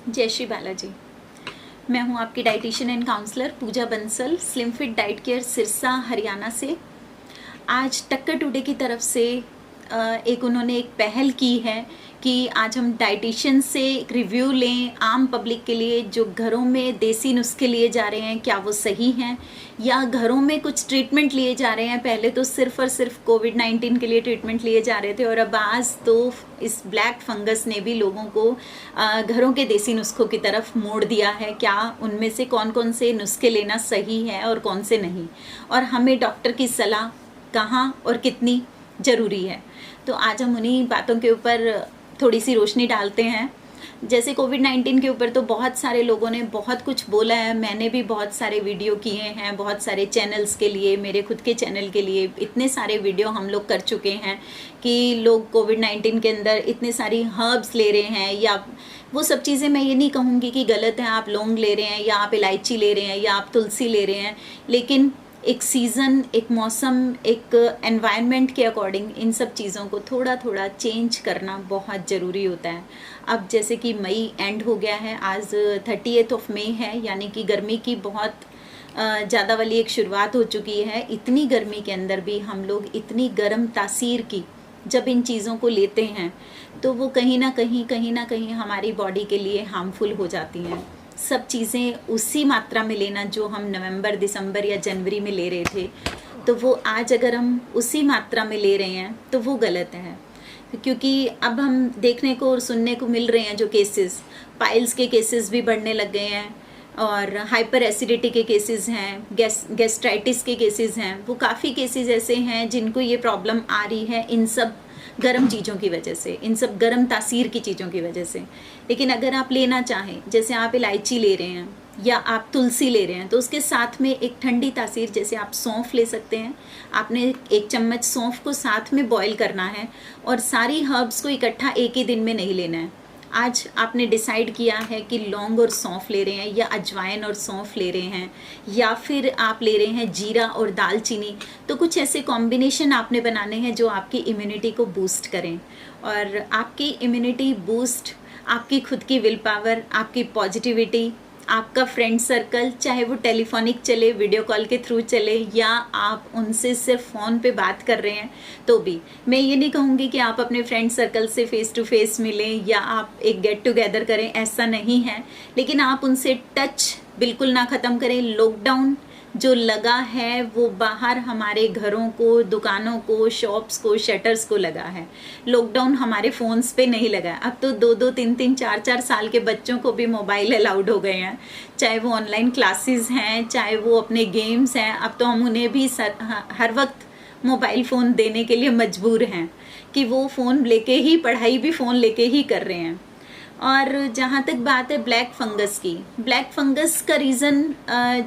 जय श्री बालाजी। मैं हूं आपकी dietitian and counsellor Pooja Bansal, slim fit diet care Sirsa Haryana से। आज टक्कर टुडे की तरफ से उन्होंने एक पहल की है कि आज हम डाइटिशियन से एक रिव्यू लें आम पब्लिक के लिए, जो घरों में देसी नुस्खे लिए जा रहे हैं क्या वो सही हैं, या घरों में कुछ ट्रीटमेंट लिए जा रहे हैं। पहले तो सिर्फ और सिर्फ कोविड-19 के लिए ट्रीटमेंट लिए जा रहे थे, और अब आज तो इस ब्लैक फंगस ने भी लोगों को घरों के देसी नुस्खों की तरफ मोड़ दिया है। क्या उनमें से कौन कौन से नुस्खे लेना सही है और कौन से नहीं, और हमें डॉक्टर की सलाह कहाँ और कितनी ज़रूरी है। तो आज हम उन्हीं बातों के ऊपर थोड़ी सी रोशनी डालते हैं। जैसे कोविड-19 के ऊपर तो बहुत सारे लोगों ने बहुत कुछ बोला है, मैंने भी बहुत सारे वीडियो किए हैं, बहुत सारे चैनल्स के लिए, मेरे खुद के चैनल के लिए इतने सारे वीडियो हम लोग कर चुके हैं कि लोग कोविड-19 के अंदर इतने सारी हर्ब्स ले रहे हैं, या वो सब चीज़ें मैं ये नहीं कहूँगी कि गलत है, आप लौंग ले रहे हैं या आप इलायची ले रहे हैं या आप तुलसी ले रहे हैं, लेकिन एक सीज़न, एक मौसम, एक एनवायरनमेंट के अकॉर्डिंग इन सब चीज़ों को थोड़ा थोड़ा चेंज करना बहुत ज़रूरी होता है। अब जैसे कि मई एंड हो गया है, आज 30 मई है, यानी कि गर्मी की बहुत ज़्यादा वाली एक शुरुआत हो चुकी है। इतनी गर्मी के अंदर भी हम लोग इतनी गर्म तासीर की जब इन चीज़ों को लेते हैं तो वो कहीं ना कहीं हमारी बॉडी के लिए हार्मफुल हो जाती हैं। सब चीज़ें उसी मात्रा में लेना जो हम नवंबर, दिसंबर या जनवरी में ले रहे थे, तो वो आज अगर हम उसी मात्रा में ले रहे हैं तो वो गलत है। क्योंकि अब हम देखने को और सुनने को मिल रहे हैं जो केसेस, पाइल्स के केसेस भी बढ़ने लग गए हैं, और हाइपर एसिडिटी के केसेस हैं, गैस्ट्राइटिस के केसेस हैं। वो काफ़ी केसेस ऐसे हैं जिनको ये प्रॉब्लम आ रही है इन सब गर्म चीज़ों की वजह से, इन सब गर्म तासीर की चीज़ों की वजह से। लेकिन अगर आप लेना चाहें, जैसे आप इलायची ले रहे हैं या आप तुलसी ले रहे हैं, तो उसके साथ में एक ठंडी तासीर, जैसे आप सौंफ ले सकते हैं। आपने 1 चम्मच सौंफ को साथ में बॉईल करना है, और सारी हर्ब्स को इकट्ठा एक ही दिन में नहीं लेना है। आज आपने डिसाइड किया है कि लौंग और सौंफ ले रहे हैं, या अजवाइन और सौंफ ले रहे हैं, या फिर आप ले रहे हैं जीरा और दालचीनी, तो कुछ ऐसे कॉम्बिनेशन आपने बनाने हैं जो आपकी इम्यूनिटी को बूस्ट करें। और आपकी इम्यूनिटी बूस्ट, आपकी खुद की विल पावर, आपकी पॉजिटिविटी, आपका फ्रेंड सर्कल, चाहे वो टेलीफोनिक चले, वीडियो कॉल के थ्रू चले, या आप उनसे सिर्फ फ़ोन पे बात कर रहे हैं, तो भी मैं ये नहीं कहूँगी कि आप अपने फ्रेंड सर्कल से फेस टू फेस मिलें या आप एक गेट टुगेदर करें, ऐसा नहीं है। लेकिन आप उनसे टच बिल्कुल ना ख़त्म करें। लॉकडाउन जो लगा है वो बाहर हमारे घरों को, दुकानों को, शॉप्स को, शटर्स को लगा है। लॉकडाउन हमारे फ़ोन्स पे नहीं लगा। अब तो 2-2, 3-3, 4-4 साल के बच्चों को भी मोबाइल अलाउड हो गए हैं, चाहे वो ऑनलाइन क्लासेस हैं, चाहे वो अपने गेम्स हैं। अब तो हम उन्हें भी हर वक्त मोबाइल फ़ोन देने के लिए मजबूर हैं कि वो फ़ोन लेके ही, पढ़ाई भी फ़ोन लेके ही कर रहे हैं। और जहाँ तक बात है ब्लैक फंगस की, ब्लैक फंगस का रीज़न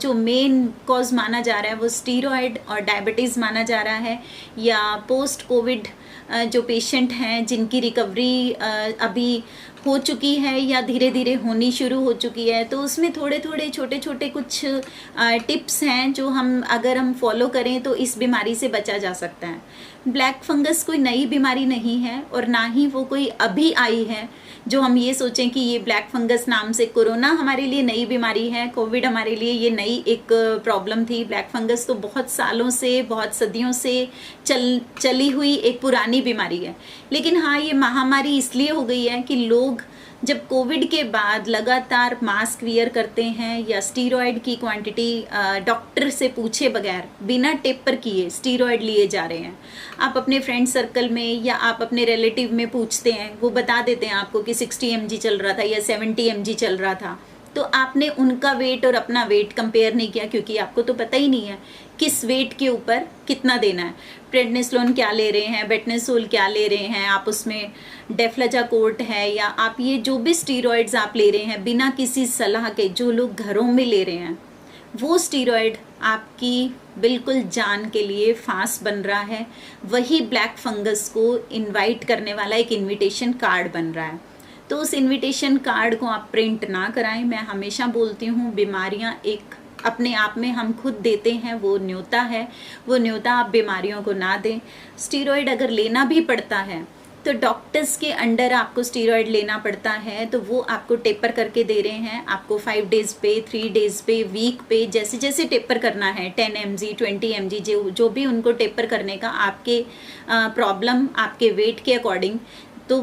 जो मेन कॉज माना जा रहा है वो स्टीरॉयड और डायबिटीज़ माना जा रहा है, या पोस्ट कोविड जो पेशेंट हैं जिनकी रिकवरी अभी हो चुकी है या धीरे धीरे होनी शुरू हो चुकी है, तो उसमें थोड़े थोड़े छोटे छोटे कुछ टिप्स हैं जो अगर हम फॉलो करें तो इस बीमारी से बचा जा सकता है। ब्लैक फंगस कोई नई बीमारी नहीं है, और ना ही वो कोई अभी आई है जो हम ये सोचें कि ये ब्लैक फंगस नाम से। कोरोना हमारे लिए नई बीमारी है, कोविड हमारे लिए ये नई एक प्रॉब्लम थी। ब्लैक फंगस तो बहुत सालों से, बहुत सदियों से चली हुई एक पुरानी बीमारी है। लेकिन हाँ, ये महामारी इसलिए हो गई है कि लोग जब कोविड के बाद लगातार मास्क वियर करते हैं, या स्टीरॉयड की क्वांटिटी डॉक्टर से पूछे बगैर बिना टेपर किए स्टीरॉयड लिए जा रहे हैं। आप अपने फ्रेंड सर्कल में या आप अपने रिलेटिव में पूछते हैं, वो बता देते हैं आपको कि 60 mg चल रहा था या 70 mg चल रहा था, तो आपने उनका वेट और अपना वेट कंपेयर नहीं किया, क्योंकि आपको तो पता ही नहीं है किस वेट के ऊपर कितना देना है। प्रेडनिसोलोन क्या ले रहे हैं, बेटनेसोल क्या ले रहे हैं आप, उसमें डेफ्लाजाकोर्ट है, या आप ये जो भी स्टीरॉयड्स आप ले रहे हैं बिना किसी सलाह के, जो लोग घरों में ले रहे हैं, वो स्टीरॉयड आपकी बिल्कुल जान के लिए फांस बन रहा है। वही ब्लैक फंगस को इनवाइट करने वाला एक इनविटेशन कार्ड बन रहा है। तो उस इनविटेशन कार्ड को आप प्रिंट ना कराएं। मैं हमेशा बोलती हूँ, बीमारियाँ एक अपने आप में हम खुद देते हैं, वो न्योता है, वो न्योता आप बीमारियों को ना दें। स्टीरॉयड अगर लेना भी पड़ता है तो डॉक्टर्स के अंडर आपको स्टीरॉयड लेना पड़ता है, तो वो आपको टेपर करके दे रहे हैं। आपको 5 डेज़ पे, 3 डेज़ पे, वीक पे, जैसे जैसे टेपर करना है, 10 mg 20 mg जो भी उनको टेपर करने का आपके प्रॉब्लम, आपके वेट के अकॉर्डिंग, तो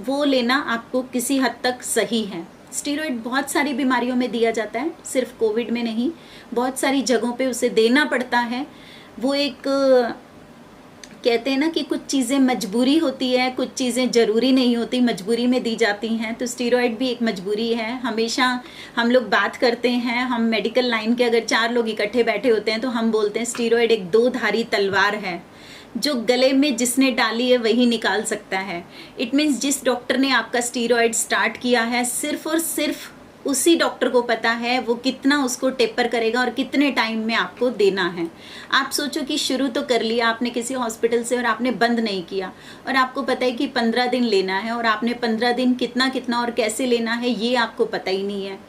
वो लेना आपको किसी हद तक सही है। स्टीरॉयड बहुत सारी बीमारियों में दिया जाता है, सिर्फ कोविड में नहीं, बहुत सारी जगहों पे उसे देना पड़ता है। वो एक कहते हैं ना कि कुछ चीज़ें मजबूरी होती है, कुछ चीज़ें ज़रूरी नहीं होती, मजबूरी में दी जाती हैं। तो स्टीरॉयड भी एक मजबूरी है। हमेशा हम लोग बात करते हैं, हम मेडिकल लाइन के अगर 4 लोग इकट्ठे बैठे होते हैं तो हम बोलते हैं स्टीरॉयड एक 2-धारी तलवार है, जो गले में जिसने डाली है वही निकाल सकता है। इट मीन्स जिस डॉक्टर ने आपका स्टीरॉयड स्टार्ट किया है, सिर्फ और सिर्फ उसी डॉक्टर को पता है वो कितना उसको टेपर करेगा और कितने टाइम में आपको देना है। आप सोचो कि शुरू तो कर लिया आपने किसी हॉस्पिटल से और आपने बंद नहीं किया, और आपको पता है कि 15 दिन लेना है, और आपने 15 दिन कितना कितना और कैसे लेना है ये आपको पता ही नहीं है।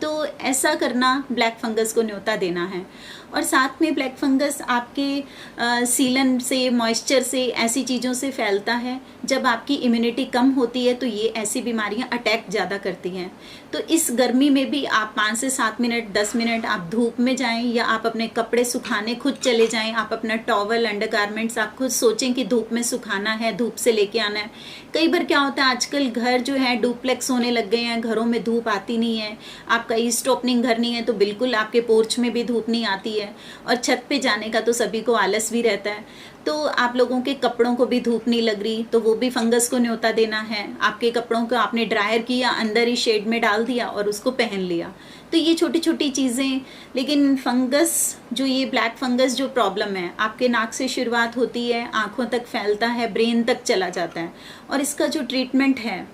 तो ऐसा करना ब्लैक फंगस को न्योता देना है। और साथ में ब्लैक फंगस आपके सीलन से, मॉइस्चर से, ऐसी चीज़ों से फैलता है। जब आपकी इम्यूनिटी कम होती है तो ये ऐसी बीमारियां अटैक ज़्यादा करती हैं। तो इस गर्मी में भी आप 5 से 7 मिनट, 10 मिनट आप धूप में जाएं, या आप अपने कपड़े सुखाने खुद चले जाएं। आप अपना टॉवल, अंडरगारमेंट्स आप खुद सोचें कि धूप में सुखाना है, धूप से लेके आना है। कई बार क्या होता है, आजकल घर जो है डुप्लेक्स होने लग गए हैं, घरों में धूप आती नहीं है। आपका ईस्ट ओपनिंग घर नहीं है तो बिल्कुल आपके पोर्च में भी धूप नहीं आती है, और छत पे जाने का तो सभी को आलस भी रहता है। तो आप लोगों के कपड़ों को भी धूप नहीं लग रही, तो वो भी फंगस को न्योता देना है। आपके कपड़ों को आपने ड्रायर किया, अंदर ही शेड में डाल दिया और उसको पहन लिया। तो ये छोटी छोटी चीज़ें। लेकिन फंगस जो, ये ब्लैक फंगस जो प्रॉब्लम है, आपके नाक से शुरुआत होती है, आँखों तक फैलता है, ब्रेन तक चला जाता है। और इसका जो ट्रीटमेंट है,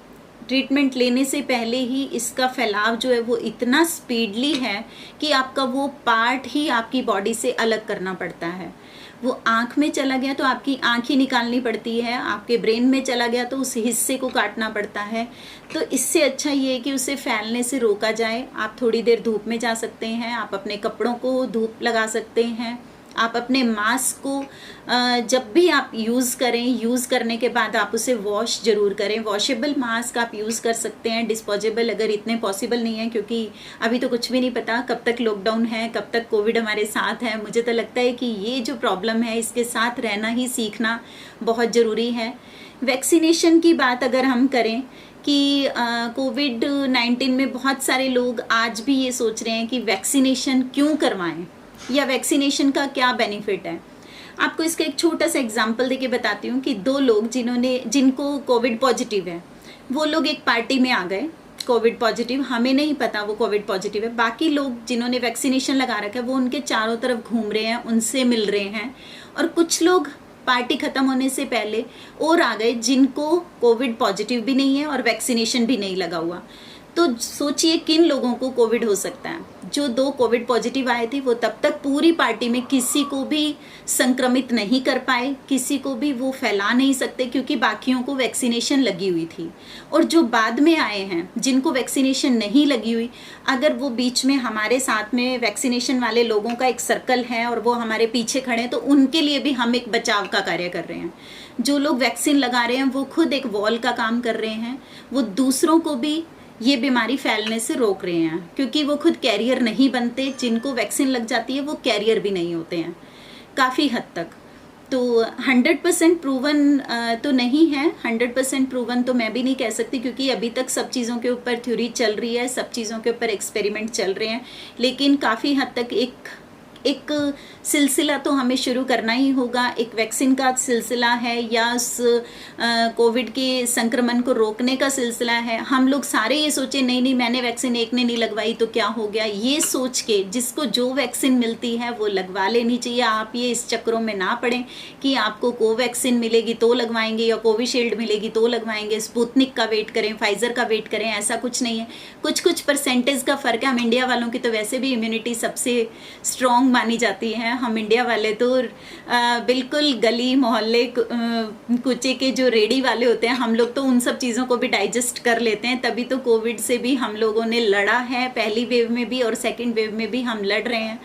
ट्रीटमेंट लेने से पहले ही इसका फैलाव जो है वो इतना स्पीडली है कि आपका वो पार्ट ही आपकी बॉडी से अलग करना पड़ता है। वो आँख में चला गया तो आपकी आँख ही निकालनी पड़ती है, आपके ब्रेन में चला गया तो उस हिस्से को काटना पड़ता है। तो इससे अच्छा ये है कि उसे फैलने से रोका जाए। आप थोड़ी देर धूप में जा सकते हैं, आप अपने कपड़ों को धूप लगा सकते हैं, आप अपने मास्क को जब भी आप यूज़ करें, यूज़ करने के बाद आप उसे वॉश ज़रूर करें। वॉशेबल मास्क आप यूज़ कर सकते हैं, डिस्पोजेबल अगर इतने पॉसिबल नहीं है, क्योंकि अभी तो कुछ भी नहीं पता कब तक लॉकडाउन है, कब तक कोविड हमारे साथ है। मुझे तो लगता है कि ये जो प्रॉब्लम है इसके साथ रहना ही सीखना बहुत ज़रूरी है। वैक्सीनेशन की बात अगर हम करें कि कोविड-19 में बहुत सारे लोग आज भी ये सोच रहे हैं कि वैक्सीनेशन क्यों करवाएं, या वैक्सीनेशन का क्या बेनिफिट है। आपको इसका एक छोटा सा एग्जांपल देके बताती हूँ कि 2 लोग जिनको कोविड पॉजिटिव है, वो लोग एक पार्टी में आ गए कोविड पॉजिटिव, हमें नहीं पता वो कोविड पॉजिटिव है। बाकी लोग जिन्होंने वैक्सीनेशन लगा रखा है वो उनके चारों तरफ घूम रहे हैं, उनसे मिल रहे हैं। और कुछ लोग पार्टी खत्म होने से पहले और आ गए जिनको कोविड पॉजिटिव भी नहीं है और वैक्सीनेशन भी नहीं लगा हुआ। तो सोचिए किन लोगों को कोविड हो सकता है। जो 2 कोविड पॉजिटिव आए थे वो तब तक पूरी पार्टी में किसी को भी संक्रमित नहीं कर पाए, किसी को भी वो फैला नहीं सकते, क्योंकि बाकियों को वैक्सीनेशन लगी हुई थी। और जो बाद में आए हैं जिनको वैक्सीनेशन नहीं लगी हुई, अगर वो बीच में हमारे साथ में वैक्सीनेशन वाले लोगों का एक सर्कल है और वो हमारे पीछे खड़े हैं, तो उनके लिए भी हम एक बचाव का कार्य कर रहे हैं। जो लोग वैक्सीन लगा रहे हैं वो खुद एक वॉल का काम कर रहे हैं, वो दूसरों को भी ये बीमारी फैलने से रोक रहे हैं, क्योंकि वो खुद कैरियर नहीं बनते। जिनको वैक्सीन लग जाती है वो कैरियर भी नहीं होते हैं काफ़ी हद तक। तो 100% प्रूवन तो नहीं है, 100% प्रूवन तो मैं भी नहीं कह सकती, क्योंकि अभी तक सब चीज़ों के ऊपर थ्योरी चल रही है, सब चीज़ों के ऊपर एक्सपेरिमेंट चल रहे हैं। लेकिन काफ़ी हद तक एक सिलसिला तो हमें शुरू करना ही होगा। एक वैक्सीन का सिलसिला है या उस कोविड के संक्रमण को रोकने का सिलसिला है। हम लोग सारे ये सोचे नहीं मैंने वैक्सीन एक ने नहीं लगवाई तो क्या हो गया, ये सोच के जिसको जो वैक्सीन मिलती है वो लगवा लेनी चाहिए। आप ये इस चक्रों में ना पड़ें कि आपको कोवैक्सीन मिलेगी तो लगवाएंगे या कोविशील्ड मिलेगी तो लगवाएंगे, स्पुतनिक का वेट करें, फाइजर का वेट करें, ऐसा कुछ नहीं है। कुछ परसेंटेज का फ़र्क है। हम इंडिया वालों की तो वैसे भी इम्यूनिटी सबसे स्ट्रॉन्ग मानी जाती है। हम इंडिया वाले तो बिल्कुल गली मोहल्ले कुचे के जो रेडी वाले होते हैं, हम लोग तो उन सब चीज़ों को भी डाइजेस्ट कर लेते हैं। तभी तो कोविड से भी हम लोगों ने लड़ा है, पहली वेव में भी और सेकंड वेव में भी हम लड़ रहे हैं।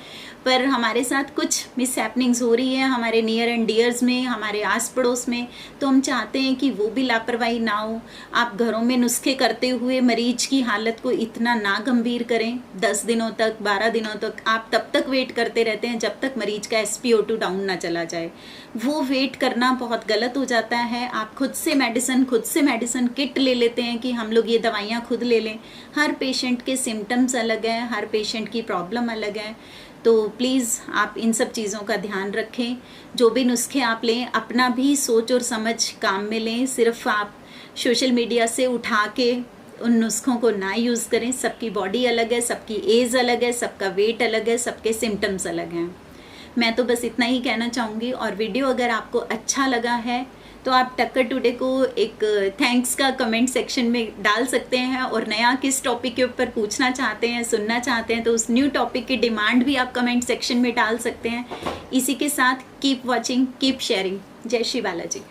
पर हमारे साथ कुछ मिस हैपनिंग्स हो रही है हमारे नियर एंड डियर्स में, हमारे आस पड़ोस में, तो हम चाहते हैं कि वो भी लापरवाही ना हो। आप घरों में नुस्खे करते हुए मरीज की हालत को इतना ना गंभीर करें। 10 दिनों तक, 12 दिनों तक आप तब तक वेट करते रहते हैं जब तक मरीज का SpO2 डाउन ना चला जाए। वो वेट करना बहुत गलत हो जाता है। आप खुद से मेडिसिन किट ले लेते हैं कि हम लोग ये दवाइयाँ खुद ले लें। हर पेशेंट के सिम्टम्स अलग हैं, हर पेशेंट की प्रॉब्लम अलग है, तो प्लीज़ आप इन सब चीज़ों का ध्यान रखें। जो भी नुस्खे आप लें अपना भी सोच और समझ काम में लें। सिर्फ आप सोशल मीडिया से उठा के उन नुस्खों को ना यूज़ करें। सबकी बॉडी अलग है, सबकी एज अलग है, सबका वेट अलग है, सबके सिम्टम्स अलग हैं। मैं तो बस इतना ही कहना चाहूँगी। और वीडियो अगर आपको अच्छा लगा है तो आप टक्कर टुडे को एक थैंक्स का कमेंट सेक्शन में डाल सकते हैं, और नया किस टॉपिक के ऊपर पूछना चाहते हैं, सुनना चाहते हैं, तो उस न्यू टॉपिक की डिमांड भी आप कमेंट सेक्शन में डाल सकते हैं। इसी के साथ कीप वॉचिंग, कीप शेयरिंग। जय श्री बालाजी।